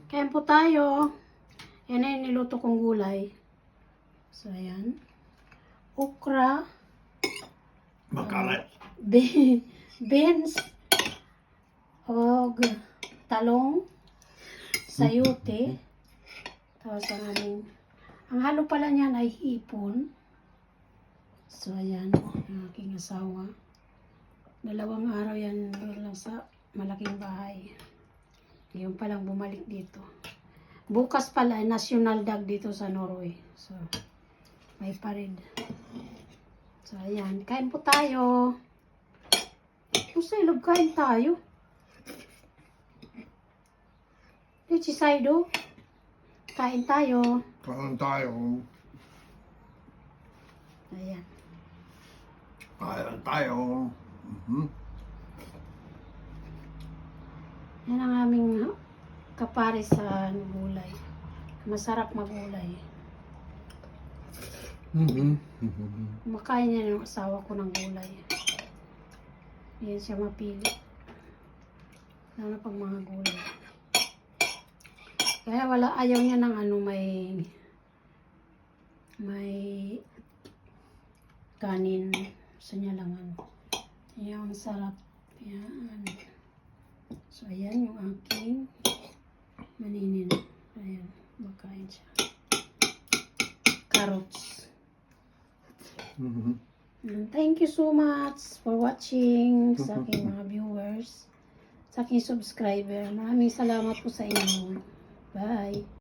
Kain po tayo. Yan ay niluto kong gulay. So, ayan. Okra. Makalat. Beans. Og talong. Sayote. Tapos ang halo pala niyan ay hipon. So, ayan. Ang aking asawa. 2 araw yan lang sa malaking bahay. Ngayon pa lang bumalik dito. Bukas pala, national dag dito sa Norway. So, may parade. So, ayan. Kain po tayo. Sa ilog, kain tayo. Saido. Kain tayo. Kain tayo. Ayan. Kain tayo. Yan ang aming kapare sa gulay. Masarap magulay. Kumakain niya ng asawa ko ng gulay. Yan siya mapili. Lalo pag mga gulay. Kaya ayaw niya ng may kanin. Gusto niya lang Yan, sarap. Yan. So, ayan yung aking maninin. Ayan, makain siya. Carrots. And thank you so much for watching sa aking mga viewers, sa aking subscriber. Maraming salamat po sa inyo. Bye!